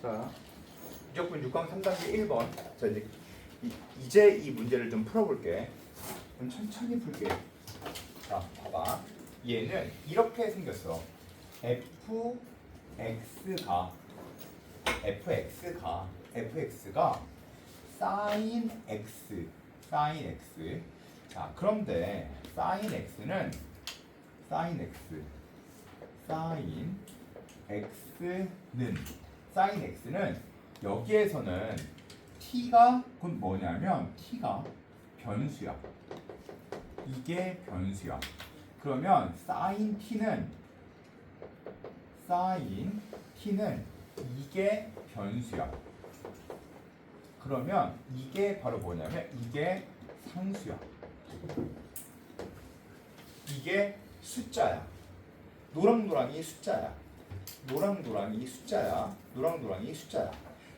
자, 무조건 6강 3단계 1번. 자, 이제 이 문제를 좀 풀어볼게. 좀 천천히 풀게. 자, 봐봐. 얘는 이렇게 생겼어. fx가 sin x. 자, 그런데 sin x는 여기에서는 t가 곧 뭐냐면 t가 변수야. 이게 변수야. 그러면 sin t는 이게 변수야. 그러면 이게 바로 뭐냐면 이게 상수야. 이게 숫자야. 노랑노랑이 숫자야.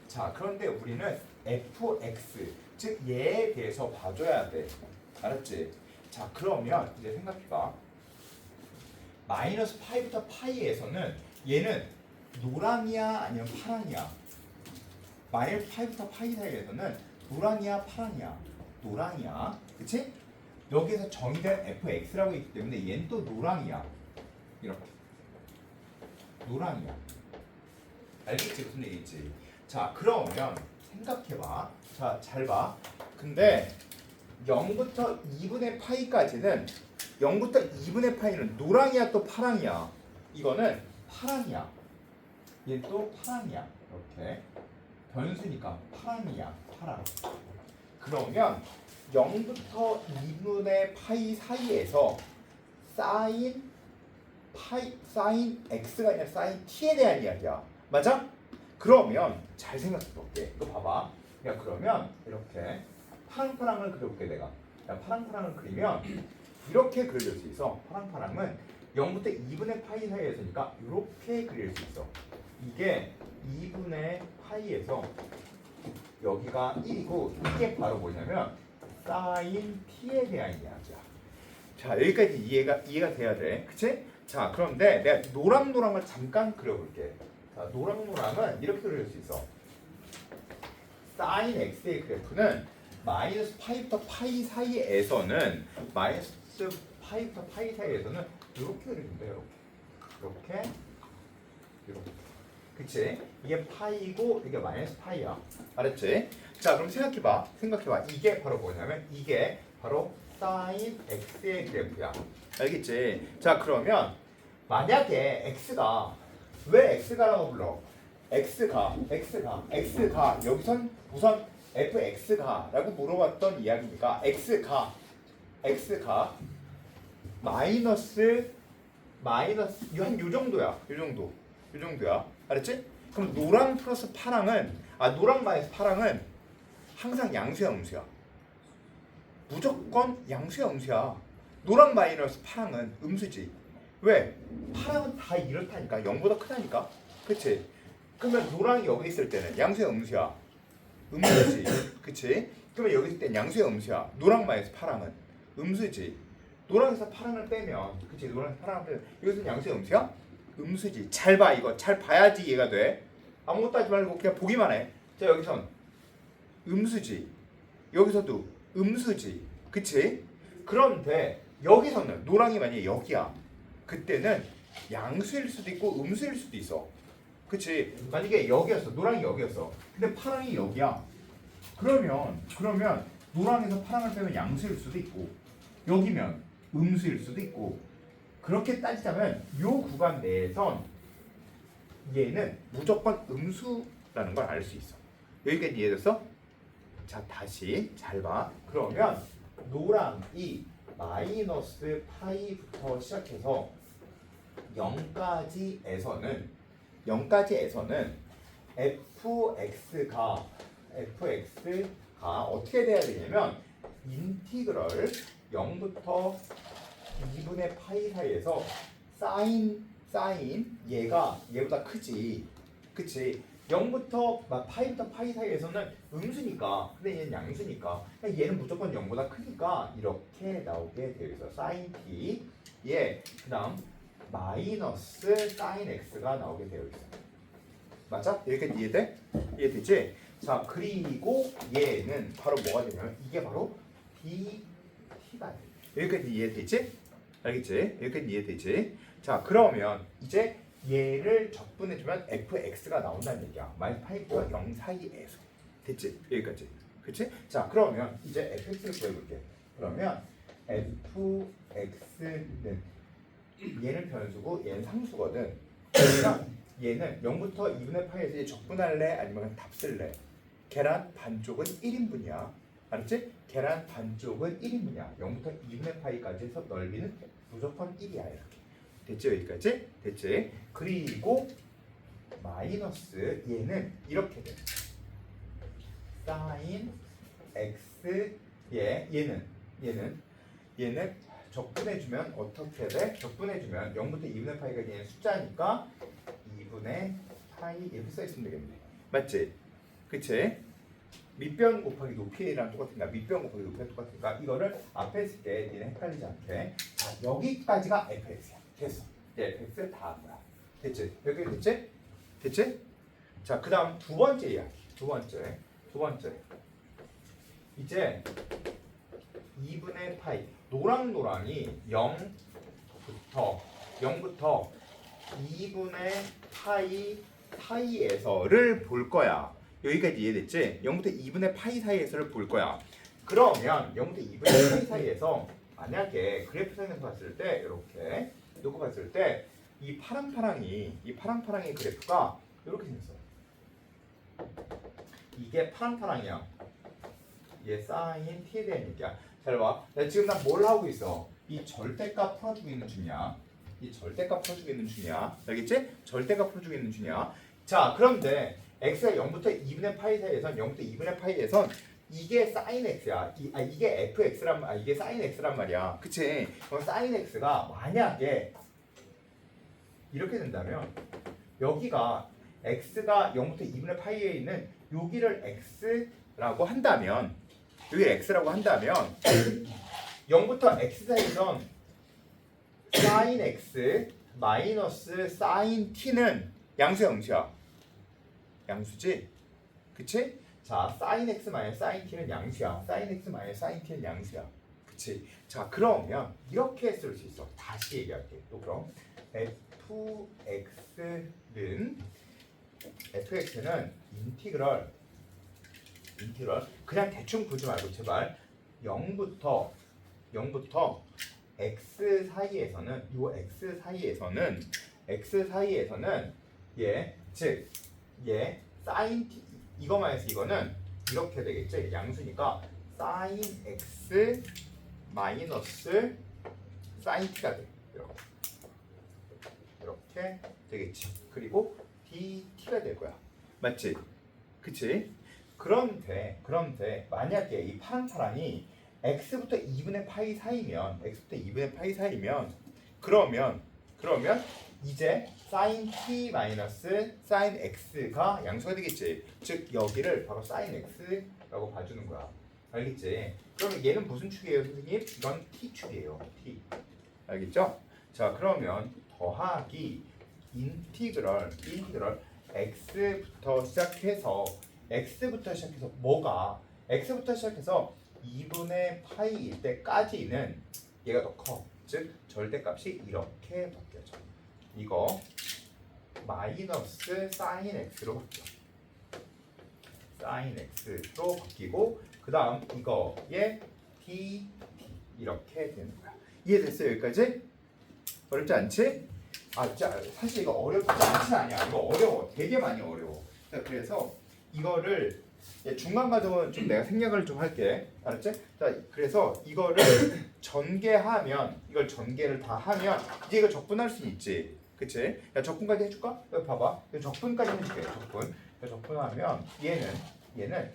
자, 그런데 우리는 fx, 즉 얘에 대해서 봐줘야 돼. 알았지? 자, 그러면 이제 생각해봐. 마이너스 파이부터 파이에서는 얘는 노랑이야 아니면 파랑이야? 마이너스 파이부터 파이 사이에서는 노랑이야 파랑이야? 노랑이야. 그치? 여기에서 정의된 fx라고 있기 때문에 얘는 또 노랑이야. 이렇게. 노랑이야. 알겠지? 무슨 얘기지? 자, 그러면 생각해봐. 자, 잘 봐. 근데 0부터 2분의 파이까지는 0부터 2분의 파이는 노랑이야 또 파랑이야? 이거는 파랑이야. 얘 또 파랑이야. 이렇게 변수니까 파랑이야. 파랑. 그러면 0부터 2분의 파이 사이에서 sin x가 아니라 sin t에 대한 이야기야. 맞아? 그러면 잘 생각해 볼게. 이거 봐봐. 야, 그러면 이렇게 파랑파랑을 그려볼게 내가. 야, 파랑파랑을 그리면 이렇게 그릴 수 있어. 파랑파랑은 0부터 2분의 파이 사이에서니까 이렇게 그릴 수 있어. 이게 2분의 파이에서 여기가 1이고 이게 바로 뭐냐면 sin t에 대한 이야기야. 자, 여기까지 이해가 돼야 돼. 그치? 자, 그런데 내가 노랑노랑을 잠깐 그려볼게. 자, 노랑노랑은 이렇게 그릴 수 있어. sin x의 그래프는 마이너스 파이부터 파이 사이에서는 이렇게 그려준대. 이렇게. 그치? 이게 파이고 이게 마이너스 파이야. 알았지? 자, 그럼 생각해봐. 이게 바로 뭐냐면 이게 바로 sin x의 그래프야. 알겠지? 자, 그러면 만약에 x가 왜 x가라고 불러? x가 여기선 우선 fx가라고 물어봤던 이야기니까 x가 마이너스 한 요 정도야. 요 정도야. 알았지? 그럼 노랑 플러스 파랑은 노랑 마이너스 파랑은 항상 양수야 음수야? 무조건 양수야 음수야. 노랑 마이너스 파랑은 음수지. 왜? 파랑은 다 이렇다니까. 0보다 크다니까. 그치? 그러면 노랑이 여기 있을 때는 양수야 음수야? 음수지. 그치? 그러면 여기 있을 땐 양수야 음수야? 노랑 마이너스 파랑은 음수지. 노랑에서 파랑을 빼면, 그치? 노랑에서 파랑을 빼면 여기서는 양수야 음수야? 음수지. 잘 봐. 이거 잘 봐야지 이해가 돼. 아무것도 하지 말고 그냥 보기만 해. 자, 여기선 음수지. 여기서도 음수지. 그치? 그런데 여기서는 노랑이 만약에 여기야. 그때는 양수일 수도 있고 음수일 수도 있어. 그치? 만약에 여기였어. 노랑이 여기였어. 근데 파랑이 여기야. 그러면 노랑에서 파랑을 빼면 양수일 수도 있고 여기면 음수일 수도 있고 그렇게 따지자면 요 구간 내에선 얘는 무조건 음수라는 걸 알 수 있어. 여기까지 이해됐어? 자, 다시 잘 봐. 그러면 노랑이 마이너스 파이부터 시작해서 0까지에서는 fx가 어떻게 돼야 되냐면 인티그럴 0부터 2분의 파이 사이에서 sin 얘보다 크지. 그치? 0부터 파이부터 파이 사이에서는 음수니까 근데 얘는 양수니까 얘는 무조건 0보다 크니까 이렇게 나오게 되어 있어. sin t 그 다음 마이너스 sin x가 나오게 되어 있어. 맞아? 여기까지 이해돼? 이해되지? 자, 그리고 얘는 바로 뭐가 되냐면 이게 바로 dt가 돼. 여기까지 이해되지? 알겠지? 여기까지 이해되지? 자, 그러면 이제 얘를 적분해주면 fx가 나온다는 얘기야. 마이너스 파이와 0 사이에서. 됐지? 여기까지. 그치? 자, 그러면 이제 fx를 구해볼게. 그러면 fx는 얘는 변수고 얘는 상수거든. 그러니까 얘는 0부터 2분의 파이에서 적분할래? 아니면 그냥 답 쓸래? 계란 반쪽은 1인분이야. 알았지? 계란 반쪽은 1인분이야. 0부터 2분의 파이까지 해서 넓이는 무조건 1이야. 이렇게. 됐지? 여기까지? 됐지? 그리고 마이너스 얘는 이렇게 돼. sin x 얘는 적분해주면 어떻게 돼? 적분해주면 0부터 2분의 파이가 얘는 숫자니까 2분의 파이 이렇게 써있으면 되겠네. 맞지? 그치? 밑변 곱하기 높이랑 똑같은가? 밑변 곱하기 높이가 똑같은가? 이거를 앞에 있을 때 얘는 헷갈리지 않게. 자, 여기까지가 fx야. 됐어. 이제 fx 다 한 거야. 됐지? 여기 됐지? 됐지? 자, 그 다음 두 번째 이야기. 두 번째. 이제 2분의 파이. 노랑노랑이 0부터 2분의 파이 사이에서를 볼 거야. 여기까지 이해됐지? 0부터 2분의 파이 사이에서를 볼 거야. 그러면 0부터 2분의 파이 사이에서 만약에 그래프상에서 봤을 때 이렇게 놓고 봤을 때 이 파랑파랑이 그래프가 이렇게 생겼어. 이게 파랑파랑이야. 얘 사인 t에 대한 얘기야. 잘 봐. 지금 난 뭘 하고 있어? 이 절대값 풀어주고 있는 중이야. 알겠지? 절대값 풀어주고 있는 중이야. 자, 그런데 x가 0부터 2분의 파이 사이에선 0부터 2분의 파이에선 이게 sin x야. 이게 fx란 이게 sin x란 말이야. 그치? 그럼 sin x가 만약에 이렇게 된다면 여기가 x가 0부터 2분의 파이에 있는 여기를 x라고 한다면 0부터 x 사이에선 sin x 마이너스 sin t는 양수야, 음수야? 양수지? 그치? 자, sin x 마이너스 sin t는 양수야. sin x 마이너스 sin t는 양수야. 그치? 자, 그러면 이렇게 쓸 수 있어. 다시 얘기할게. 또 그럼 fx는 인티그럴 그냥 대충 보지 말고 제발 0부터 x 사이에서는 얘 sin t 이거 마이너스 이거는 이렇게 되겠지. 양수니까 sin x 마이너스 sin t가 돼. 이렇게 되겠지. 그리고 dt가 될 거야. 맞지? 그치? 그런데 만약에 이 파랑파랑이 x부터 2분의 파이 사이면 그러면 이제 sin t 마이너스 sin x가 양수가 되겠지. 즉 여기를 바로 sin x라고 봐주는 거야. 알겠지? 그러면 얘는 무슨 축이에요, 선생님? 이건 t축이에요. t. 알겠죠? 자, 그러면 더하기 인티그럴 x부터 시작해서 뭐가 x부터 시작해서 2분의 파이일 때까지는 얘가 더 커. 즉 절대값이 이렇게 바뀌어져. 이거 마이너스 sin x로 바뀌어. sin x로 바뀌고 그 다음 이거에 dt 이렇게 되는 거야. 이해됐어요? 여기까지? 어렵지 않지? 자, 사실 이거 어렵지 않지 않냐? 이거 어려워. 되게 많이 어려워. 자, 그래서 이거를 중간 과정은 좀 내가 생략을 좀 할게. 알았지? 자, 그래서 이거를 이걸 전개를 다 하면 이제 이거 적분할 수 있지. 그치? 야, 적분까지 해줄까? 여기 봐봐. 적분까지 해줄게. 적분하면 얘는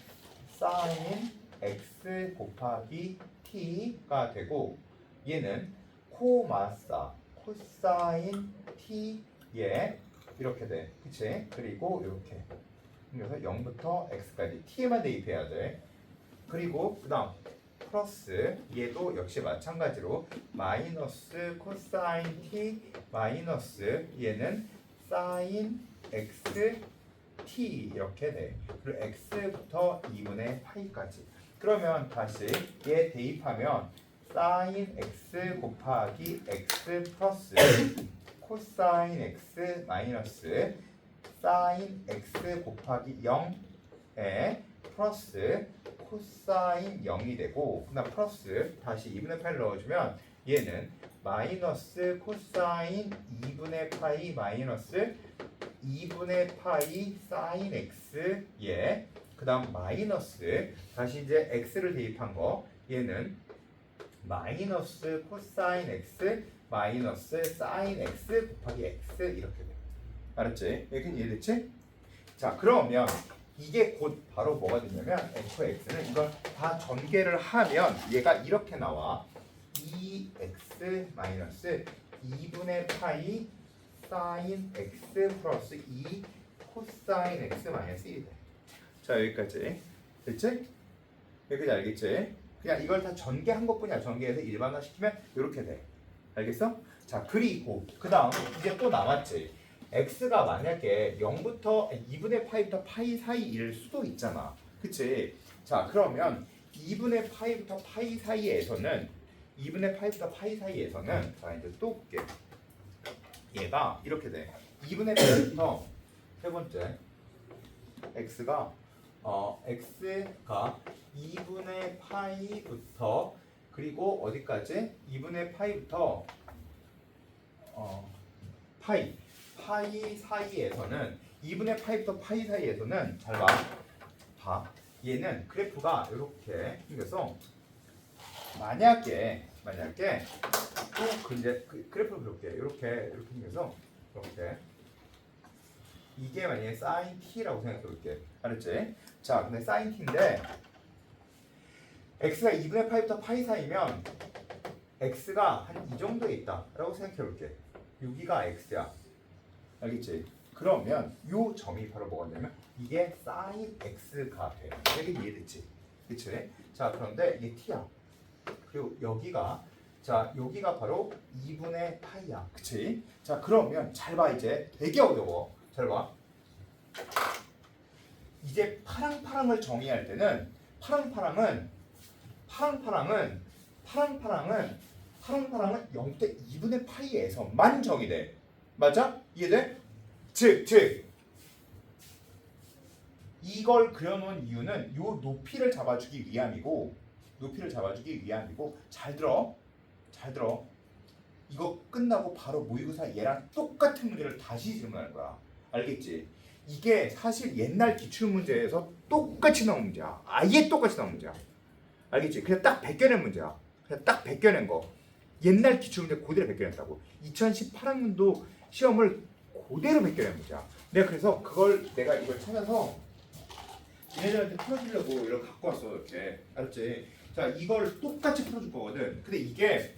sin x 곱하기 t가 되고 얘는 코사인 t에 이렇게 돼. 그치? 그리고 이렇게. 그래서 0부터 x까지 t에만 대입해야 돼. 그리고 그 다음 플러스 얘도 역시 마찬가지로 마이너스 코사인 t 마이너스 얘는 사인 x t 이렇게 돼. 그리고 x부터 2분의 파이까지. 그러면 다시 얘 대입하면 사인 x 곱하기 x 플러스 코사인 x 마이너스 사인 x 곱하기 0에 플러스 코사인 0이 되고 그다음 플러스 다시 2분의 파이를 넣어주면 얘는 마이너스 코사인 2분의 파이 마이너스 2분의 파이 사인 x 예. 그 다음 마이너스 다시 이제 x를 대입한 거 얘는 마이너스 코사인 x 마이너스 사인 x 곱하기 x 이렇게 돼. 알았지? 여기는 이해됐지? 자 그러면 이게 곧 바로 뭐가 되냐면 fx는 이걸 다 전개를 하면 얘가 이렇게 나와 2x 마이너스 2분의 파이 사인 x 플러스 2 코사인 x 마이너스 1이 돼. 자 여기까지 됐지? 여기까지 알겠지? 그냥 이걸 다 전개한 것뿐이야. 전개해서 일반화시키면 이렇게 돼. 알겠어? 자 그리고 그 다음 이제 또 남았지. x가 만약에 0부터 2분의 파이부터 파이 사이일 수도 있잖아. 그치? 자 그러면 2분의 파이부터 파이 사이에서는 2분의 파이부터 파이 사이에서는 자 이제 또 볼게. 얘가 이렇게 돼. 2분의 파이부터 세 번째 x가 x가 2분의 파이부터 그리고 어디까지? 2분의 파이부터 파이 사이에서는 2분의 파이부터 파이 사이에서는 잘 봐. 얘는 그래프가 이렇게 생겨서 만약에 또 이제 그래프를 그렇게 이렇게 생겨서 이렇게 이게 만약에 사인 t라고 생각해 볼게. 알았지? 자, 근데 사인 t인데 x가 2분의 파이부터 파이 사이면 x가 한 이 정도에 있다라고 생각해 볼게. 여기가 x야. 알겠지? 그러면 요 점이 바로 뭐가 되냐면 이게 사인 x가 돼. 이게 이해됐지? 그치? 자, 그런데 이게 t야. 그리고 여기가 바로 2분의 파이야. 그치? 자, 그러면 잘 봐. 이제 되게 어려워. 잘 봐. 이제 파랑파랑을 정의할 때는 파랑파랑은 0대 2분의 파이에서만 정의돼. 맞아? 이해돼? 즉 이걸 그려놓은 이유는 요 높이를 잡아주기 위함이고 잘 들어. 이거 끝나고 바로 모의고사 얘랑 똑같은 문제를 다시 질문할 거야. 알겠지? 이게 사실 옛날 기출문제에서 똑같이 나온 문제야. 아예 똑같이 나온 문제야. 알겠지? 그냥 딱 베껴낸 문제야. 그냥 딱 베껴낸 거. 옛날 기출문제 그대로 베껴냈다고. 2018학년도 시험을 그대로 베껴낸 문제야. 그래서 내가 이걸 찾아서 얘네들한테 풀어주려고 이걸 갖고 왔어. 이렇게. 알았지? 자, 이걸 똑같이 풀어줄 거거든. 근데 이게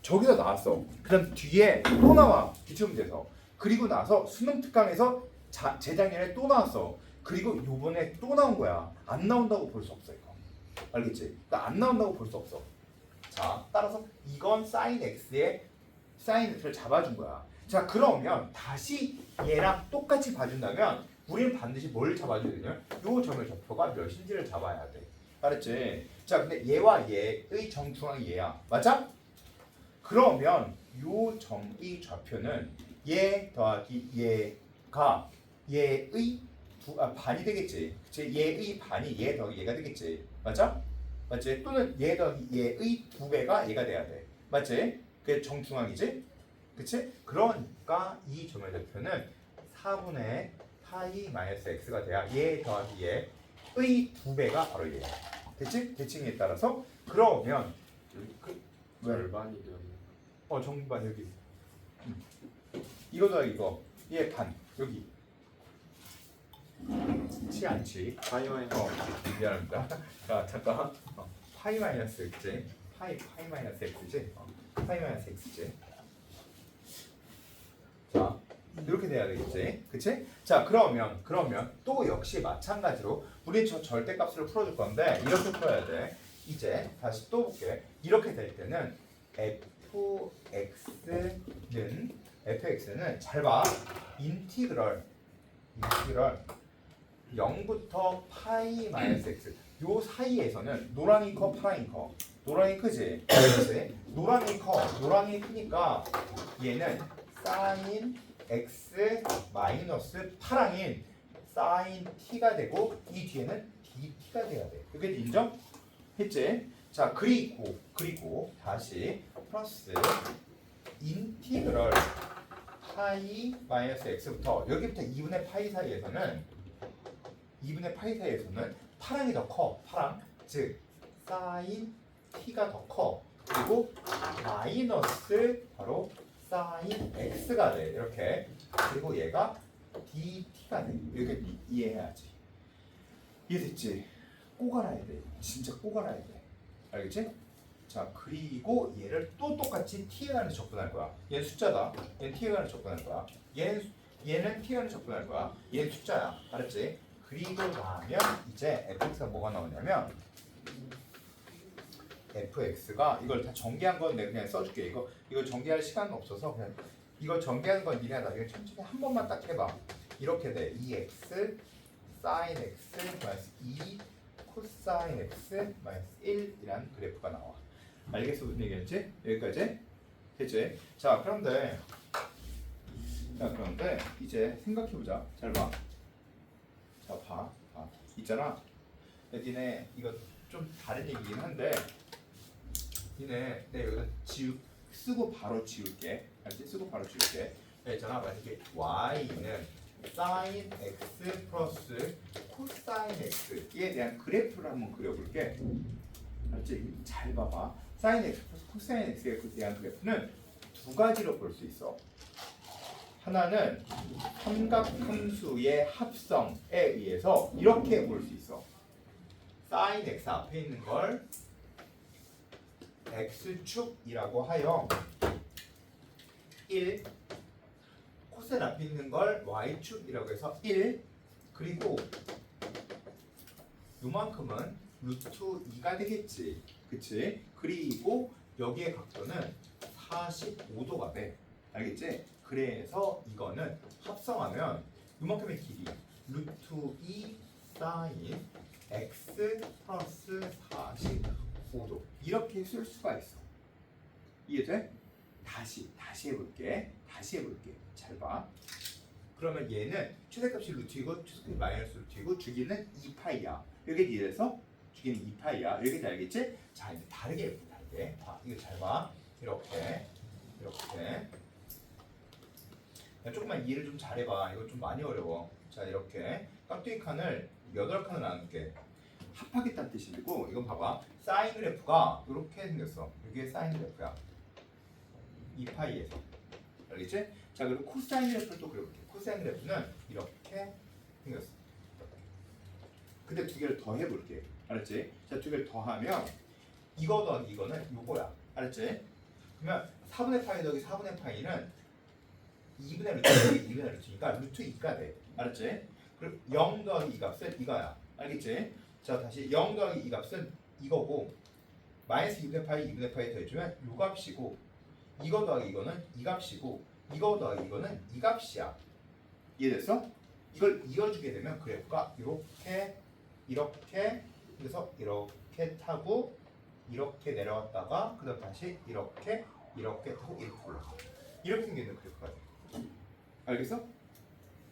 저기서 나왔어. 그 다음 뒤에 또 나와. 기출문제에서. 그리고 나서 수능 특강에서 재작년에 또 나왔어. 그리고 요번에 또 나온 거야. 안 나온다고 볼 수 없어 이거. 알겠지? 그러니까 안 나온다고 볼 수 없어. 자, 따라서 이건 사인 x의 사인 x를 잡아준 거야. 자, 그러면 다시 얘랑 똑같이 봐준다면 우리는 반드시 뭘 잡아줘야 되냐면 요 점의 좌표가 몇인지를 잡아야 돼. 알았지? 자, 근데 얘와 얘의 정중앙이 얘야. 맞아? 그러면 요 점의 좌표는 얘 더하기 얘가 얘의 반이 되겠지. 그치? 얘의 반이 얘 더하기 얘가 되겠지. 맞아? 맞지? 또는 얘 더하기 얘의 2배가 얘가 돼야 돼. 맞지? 그게 정중앙이지? 그치? 그러니까 이 점의 좌표는 4분의 파이 마이너스 x가 돼야 얘 더하기 얘의 2배가 바로 얘야. 됐지? 대칭에 따라서 그러면 절반이 되었네. 정반 여기. 이거 더하기 이거 얘 반 여기. 치 않지? 파이 마이너스. 미안합니다. 자, 잠깐. 파이 마이너스 x지. 파이 마이너스 x지. 파이 마이너스 x지. 자, 이렇게 돼야 되겠지. 그치? 자, 그러면 또 역시 마찬가지로 우리 저 절대값으로 풀어줄 건데 이렇게 풀어야 돼. 이제 다시 또 볼게. 이렇게 될 때는 fx는 잘 봐. 인티그럴 0부터 파이 마이너스 x 요 사이에서는 노랑이 커 파랑이 커? 노랑이 크지? 그렇지? 노랑이 커 노랑이 크니까 얘는 사인 x 마이너스 파랑인 사인 t가 되고 이 뒤에는 dt가 돼야 돼. 그게 인정? 했지? 자 그리고 다시 플러스 인티그럴 파이 마이너스 x부터 여기부터 2분의 파이 사이에서는 파랑이 더 커. 파랑 즉 사인 t가 더 커. 그리고 마이너스 바로 사인 x가 돼. 이렇게. 그리고 얘가 dt가 돼. 이렇게 이해해야지. 이해됐지? 꼭 알아야 돼. 진짜 꼭 알아야 돼. 알겠지? 자 그리고 얘를 또 똑같이 t에 관해서 접근할 거야. 얘는 숫자다. 얘는 t에 관해서 접근할 거야. 얘는 t에 관해서 접근할 거야. 얘는 숫자야. 알았지? 그리고 나면 이제 fx가 뭐가 나오냐면 fx가 이걸 다 전개한 건 내가 그냥 써줄게. 이거 전개할 시간은 없어서 그냥 이거 전개하는 건 니네가 나중에 천천히 한 번만 딱 해봐. 이렇게 돼. 2x sin x 마이너스 2 코사인 x 마이너스 1이란 그래프가 나와. 알겠어? 무슨 얘기했지? 여기까지? 됐지? 자 그런데 이제 생각해보자. 잘 봐. 자 봐. 있잖아. 니네 이거 좀 다른 얘기긴 한데 니네 내가 여기다 쓰고 바로 지울게. 알지? 쓰고 바로 지울게. 있잖아. 만약에 y는 sin x 플러스 코사인 x에 대한 그래프를 한번 그려볼게. 알지? 잘 봐봐. sin x 플러스 코사인 x에 대한 그래프는 두 가지로 볼 수 있어. 하나는 삼각함수의 합성에 의해서 이렇게 볼 수 있어. sin x 앞에 있는 걸 x축이라고 하여 1 코사인 앞에 있는 걸 y축이라고 해서 1 그리고 요만큼은 루트 2가 되겠지. 그치? 그리고 여기의 각도는 45도가 돼. 알겠지? 그래서 이거는 합성하면 요만큼의 길이 루트 2 사인 x 플러스 45도 이렇게 쓸 수가 있어. 이해돼? 다시 해볼게. 잘 봐. 그러면 얘는 최대값이 루트이고 최소값이 마이너스 루트이고 주기는 2파이야. 여기 이래서 주기는 2파이야. 여기까지 알겠지? 자 이제 다르게 해볼게. 이거 잘 봐. 이렇게. 야, 조금만 이해를 좀 잘해봐. 이거 좀 많이 어려워. 자 이렇게 깍두기 칸을 8칸을 나눌게. 합하겠다는 뜻이고 이건 봐봐. 사인 그래프가 이렇게 생겼어. 이게 사인 그래프야. 2파이에서. 알겠지? 자 그리고 코사인 그래프를 또 그려볼게. 코사인 그래프는 이렇게 생겼어. 근데 두 개를 더 해볼게. 알았지? 자 두 개를 더하면 이거 더하기 이거는 요거야. 알았지? 그러면 4분의 파이 더하기 4분의 파이는 2분의 루트니까 루트 2가 돼. 알았지? 그리고 0 더하기 이 값은 이거야. 알겠지? 자 다시 0 더하기 이 값은 이거고 마이너스 2분의 파이 더해주면 요 값이고 이거 더하기 이거는 이 값이고 이거 더하기 이거는 이 값이야. 이해됐어? 이걸 이어주게 되면 그래프가 이렇게 그래서 이렇게 타고 이렇게 내려왔다가 그 다음 다시 이렇게 타고 이렇게 올라가. 이렇게 생기는 그래프가 돼. 알겠어?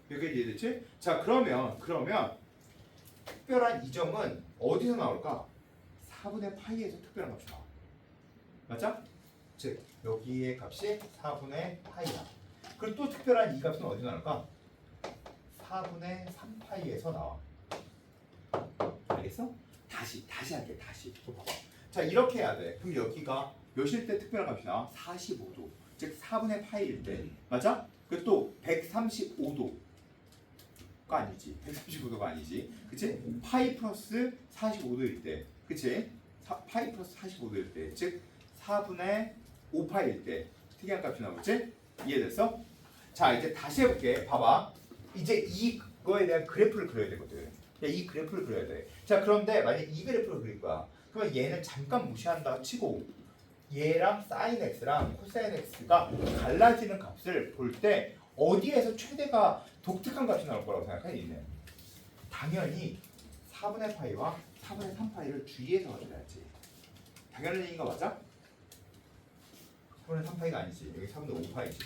여기 이해됐지? 자 그러면 특별한 이 점은 어디서 나올까? 4분의 파이에서 특별한 값이 나와. 맞죠? 즉 여기의 값이 4분의 파이야. 그리고 또 특별한 이 값은 어디서 나올까? 4분의 3파이에서 나와. 알겠어? 다시 할게. 또 봐봐. 자 이렇게 해야 돼. 그럼 여기가 몇일 때 특별한 값이 나와? 45도. 즉 4분의 파이일 때. 맞아? 그리고 또 135도가 아니지. 135도가 아니지. 그치? 파이 플러스 45도일 때. 그치? 파이 플러스 45도일 때. 즉 4분의 5파일 때 특이한 값이 나오겠지? 이해됐어? 자 이제 다시 해볼게. 봐봐. 이제 이거에 대한 그래프를 그려야 되거든. 이 그래프를 그려야 돼. 자 그런데 만약 이 그래프를 그릴 거야. 그러면 얘는 잠깐 무시한다 치고 얘랑 사인 x랑 코사인 x가 갈라지는 값을 볼 때 어디에서 최대가 독특한 값이 나올 거라고 생각해? 얘는 당연히 4분의 파이와 4분의 3파이를 주의해서 가져야지. 당연한 얘기인 거 맞아? 4분의 3파이가 아니지. 여기 4분의 5파이지.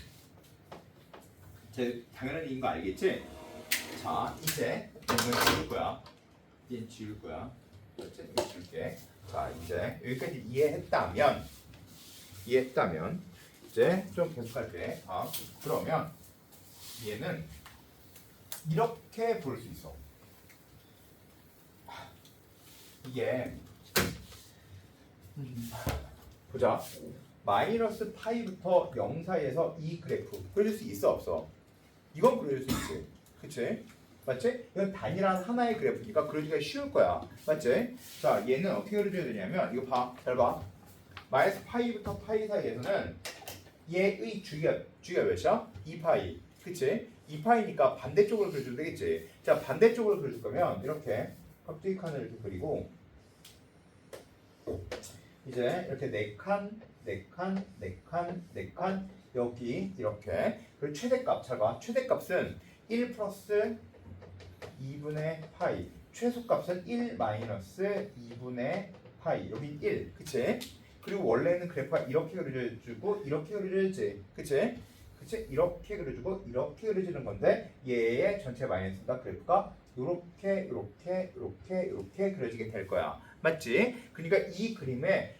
제 당연한 얘기인 거 알겠지? 자, 이제 이건 지울 거야. 얘는 지울 거야. 그렇지? 여기 지울게. 자, 이제 여기까지 이해했다면 이제 좀 계속할게. 그러면 얘는 이렇게 볼 수 있어. 이게 보자. 마이너스 파이부터 0 사이에서 이 그래프 그려줄 수 있어 없어? 이건 그려줄 수 있지. 그치? 맞지? 이건 단일한 하나의 그래프니까 그려주기가 쉬울 거야. 맞지? 자, 얘는 어떻게 그려줘야 되냐면 이거 봐. 잘 봐. 마이너스 파이부터 파이 사이에서는 얘의 주기가 몇이야? 2파이. 그치? 2파이니까 반대쪽으로 그려줘도 되겠지? 자, 반대쪽으로 그려줄 거면 이렇게 깍두기 칸을 이렇게 그리고 이제 이렇게 4칸 여기 이렇게 그리고 최대값 잘 봐. 최대값은 1 플러스 2분의 파이 최소값은 1 마이너스 2분의 파이 여기 1 그치? 그리고 원래는 그래프가 이렇게 그려주고 이렇게 그려줘야지 그치? 그치? 이렇게 그려주고 이렇게 그려지는 건데 얘의 전체 마이너스가 그래프가 요렇게 그려지게 될 거야. 맞지? 그러니까 이 그림에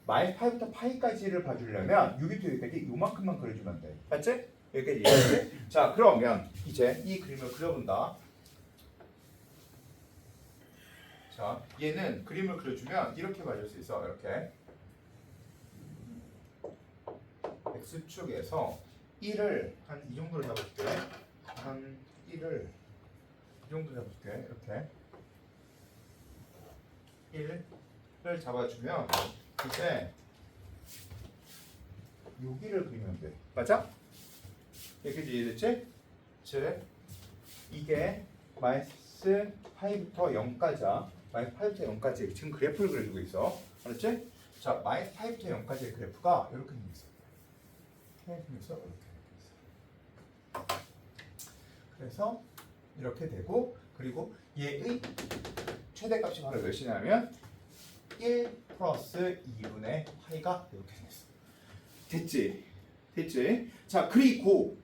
마이너스 파이부터 파이까지를 봐주려면 여기부터 여기까지 요만큼만 그려주면 돼. 맞지? 여기까지 이해했지? 자, 그러면 이제 이 그림을 그려본다. 자, 얘는 그림을 그려주면 이렇게 봐줄 수 있어. 이렇게 x축에서 1을 한 이 정도로 잡아줄게. 한 1을 이 정도 잡아줄게. 이렇게 1을 잡아주면 이제 여기를 그리면 돼. 맞아? 여기까지 이해됐지? 즉 이게 마이너스 파이부터 0까지야. 마이너스 파이부터 0까지 지금 그래프를 그려주고 있어. 알았지? 자, 마이너스 파이부터 0까지의 그래프가 이렇게 생겼어. 이렇게 생겼어. 그래서 이렇게 되고 그리고 얘의 최대값이 바로 몇이냐면 1 플러스 2분의 파이가 이렇게 생겼어. 됐지? 자, 그리고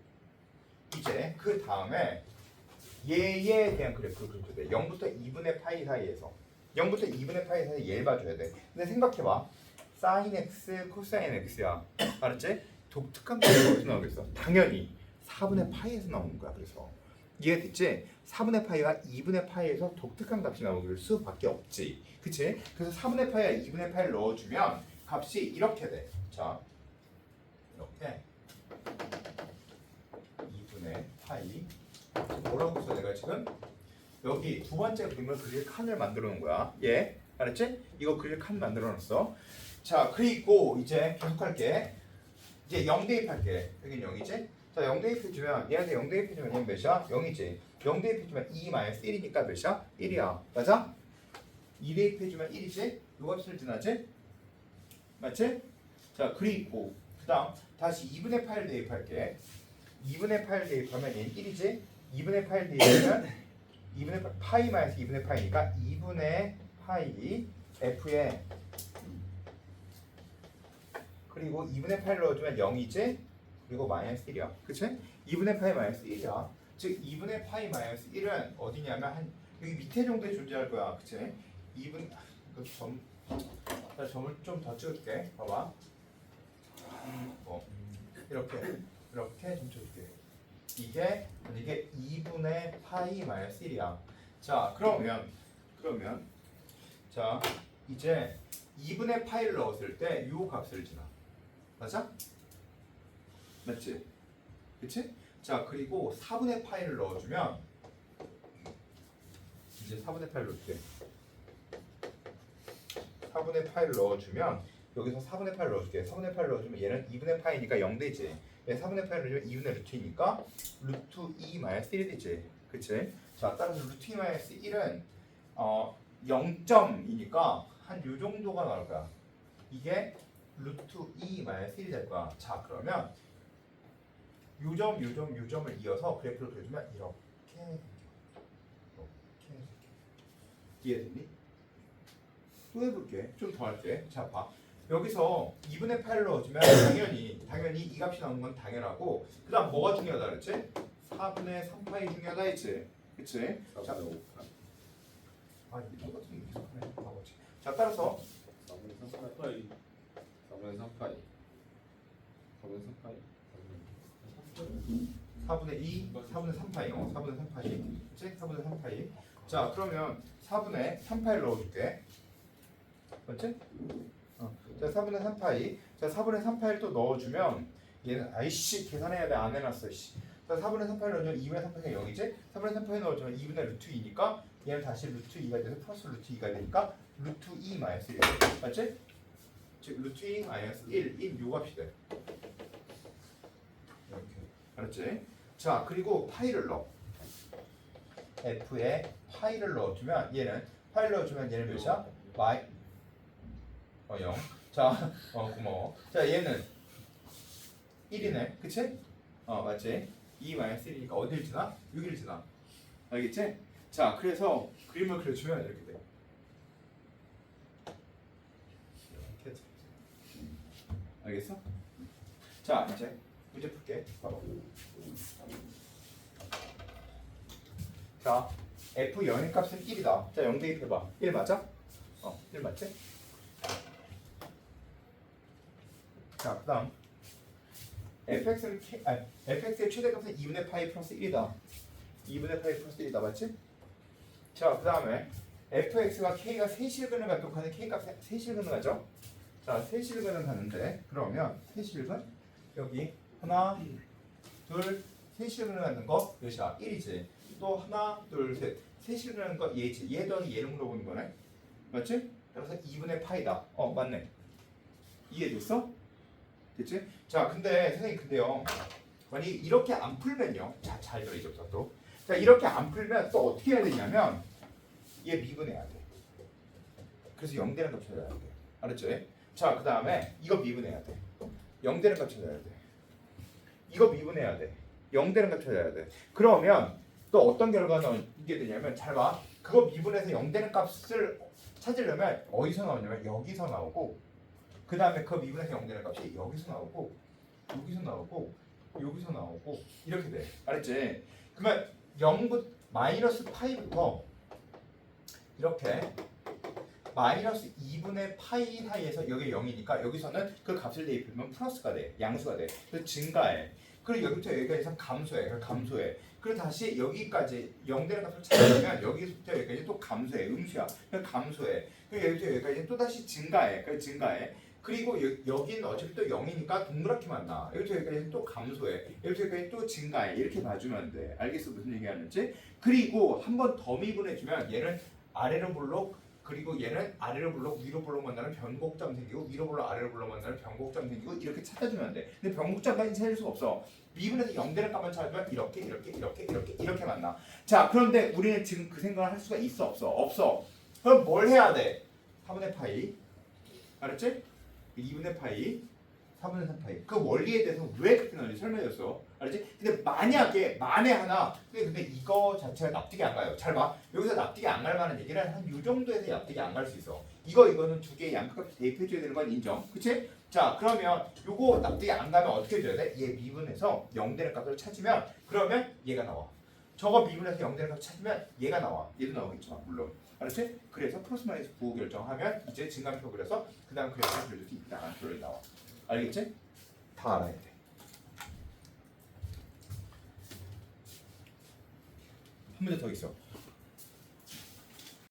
이제 그 다음에 얘에 대한 그래프를 그려줘야 돼. 0부터 2분의 파이 사이에서 0부터 2분의 파이 사이에 얘를 봐줘야 돼. 근데 생각해봐. 사인 x, 코사인 x야. 알았지? 독특한 값이 어디서 나오겠어? 당연히 4분의 파이에서 나오는 거야. 그래서 이해됐지? 4분의 파이와 2분의 파이에서 독특한 값이 나올 수밖에 없지. 그치? 그래서 4분의 파이와 2분의 파이를 넣어주면 값이 이렇게 돼. 자, 이렇게 2분의 파이 뭐라고 써 내가 지금? 여기 두 번째 그림을 그릴 칸을 만들어 놓은 거야. 예, 알았지? 이거 그릴 칸 만들어 놨어. 자, 그리고 이제 계속할게. 이제 0 대입할게. 여긴 0이지? 자, 0 대입해주면 얘한테 0 대입해주면 얘는 몇이야? 0이지. 0 대입해주면 2 마이너스 1이니까 몇이야? 1이야. 맞아? 2 대입해주면 1이지? 요 값을 지나지? 맞지? 자, 그리고 그 다음 다시 2분의 8 대입할게. 2분의 8 대입하면 얘는 1이지? 2분의 8 대입하면 2분의 8, 파이 마이너스 2분의 파이니까 2분의 파이 f에 그리고 2분의 8 넣어주면 0이지? 그리고 마이너스 1이야. 그치? 2분의 파이 마이너스 1이야. 즉 2분의 파이 마이너스 1은 어디냐면 한 여기 밑에 정도에 존재할 거야. 그치? 2분 점을 좀 더 찍을게. 봐봐. 이렇게 좀 쳐줄게. 이게 2분의 파이 마이너스 1이야. 자, 그러면 자, 이제 2분의 파이를 넣었을 때 요 값을 지나. 맞아? 맞지? 그치? 자, 그리고 4분의 파이를 넣어주면 이제 4분의 파이를 넣을게. 4분의 파이를 넣어주면 여기서 4분의 파이를 넣어줄게. 4분의 파이를 넣어주면 얘는 2분의 파이니까 0 되지. 얘 4분의 파이를 넣으면 2분의 루트이니까 루트 2 마이너스 1이 되지. 그치? 자, 따라서 루트 2 마이너스 1은 0점이니까 한 요 정도가 나올 거야. 이게 루트 2 마이너스 1이 될 거야. 자, 그러면 요점을 이어서 그래프를 그려주면 이렇게 이해됐니? 또 해볼게. 좀 더 할게. 자, 봐. 여기서 2분의 8을 넣어주면 당연히 이 값이 나오는 건 당연하고 그 다음 뭐가 중요하다 그랬지? 4분의 3파이 중요하다 했지? 그치? 자, 4분의 5. 아 이거 같은 게 계속 하네. 바보지. 자, 따라서 4분의 3파이. 4분의 3파이. 4분의 3파이. 4분의 2, 4분의 3파이. 4분의 3파이. 그치? 4분의 3파이. 자, 그러면 4분의 3파이를 넣어줄게. 맞지? 자, 4분의 3파이. 자, 4분의 3파이를 또 넣어주면 얘는 아이씨 계산해야 돼. 안 해놨어. 씨. 자, 4분의 3파이 넣어주면 2분의 3파이가 0이지? 4분의 3파이 넣어주면 2분의 루트 2니까 얘는 다시 루트 2가 돼서 플러스 루트 2가 되니까 루트 2 마이너스 1. 맞지? 즉 루트 2 마이너스 1 요 값이 돼. 이렇게. 알았지? 자, 그리고 파이를 넣어. f에 파이를 넣어주면 얘는 파이를 넣어주면 얘는 몇이야? 마이 0. 자, 고마워. 자, 얘는 1이네. 그치? 맞지? 2 마이너스 1이니까 어딜 지나? 여기를 지나. 알겠지? 자, 그래서 그림을 그려주면 이렇게 돼. 이렇게 돼. 알겠어? 자, 이제 문제 풀게. 바로. 자, f 연의 값은 1이다. 자, 0 대입해봐. 1 맞아? 1 맞지? 자, 그 다음 fx의 최대값은 2분의 파이 플러스 1이다. 2분의 파이 플러스 1이다. 맞지? 자, 그 다음에 fx가 k가 세실근을 갖도록 하는 k값 세실근을 가죠? 자, 세실근을 가는데 그러면 세실근 여기 하나, 둘, 세실근을 갖는 거 몇이야? 1이지. 또 하나, 둘, 셋. 세실근을 갖는 거 얘지. 얘 더하기 얘를 물어보는 거네. 맞지? 그래서 2분의 파이다. 맞네. 이해됐어? 됐지? 자, 근데 선생님 근데요. 만약 이렇게 안 풀면요. 자, 잘 들어 이제부터 또. 자, 이렇게 안 풀면 또 어떻게 해야 되냐면 얘 미분해야 돼. 그래서 0 되는 값 찾아야 돼. 알았지? 자, 그 다음에 이거 미분해야 돼. 0 되는 값 찾아야 돼. 이거 미분해야 돼. 0 되는 값 찾아야 돼. 그러면 또 어떤 결과가 나오게 되냐면 잘 봐. 그거 미분해서 0 되는 값을 찾으려면 어디서 나오냐면 여기서 나오고 그 다음에 그 미분해서 0 되는 값이 여기서 나오고 여기서 나오고 여기서 나오고 이렇게 돼. 알았지? 그러면 0부터 마이너스 파이부터 이렇게 마이너스 2분의 파이 사이에서 여기 0이니까 여기서는 그 값을 대입하면 플러스가 돼. 양수가 돼. 그래서 증가해. 그리고 여기부터 여기까지 감소해. 그래서 감소해. 그리고 다시 여기까지 0 되는 값을 찾으려면 여기부터 여기까지 또 감소해. 음수야. 그래서 감소해. 그리고 여기부터 여기까지 또 다시 증가해. 그래서 증가해. 그리고 여기는 어차피 또 0이니까 동그랗게 만나. 여기부터 여기까지 또 감소해. 여기부터 여기까지 또 증가해. 이렇게 봐주면 돼. 알겠어? 무슨 얘기하는지? 그리고 한 번 더 미분해주면 얘는 아래로 블록 그리고 얘는 아래로 블록 위로 블록 만나는 변곡점 생기고 위로 블록 아래로 블록 만나는 변곡점 생기고 이렇게 찾아주면 돼. 근데 변곡점까지 찾을 수가 없어. 미분해서 0 되는 값만 찾으면 이렇게 만나. 자, 그런데 우리는 지금 그 생각을 할 수가 있어 없어? 없어. 그럼 뭘 해야 돼? 4분의 파이 알았지? 2분의 파이 4분의 3파이 그 원리에 대해서 왜 그렇게 나오는지 설명해줬어. 알았지? 근데 만에 하나 근데 이거 자체가 납득이 안 가요. 잘 봐. 여기서 납득이 안 갈 만한 얘기는 한 요 정도에서 납득이 안 갈 수 있어. 이거는 두 개의 양극값 대입해줘야 되는 건 인정. 그치? 자, 그러면 요거 납득이 안 가면 어떻게 해줘야 돼? 얘 미분해서 0 되는 값을 찾으면 그러면 얘가 나와. 저거 미분해서 0 되는 값을 찾으면 얘가 나와. 얘도 나오겠지만 물론. 알았지? 그래서 플러스 마이너스 부호 결정하면 이제 증감표 그려서 그 다음 그래프를 그려줄 수 있다. 결론이 나와. 알겠지? 다 알아야 돼. 한 문제 더 있어.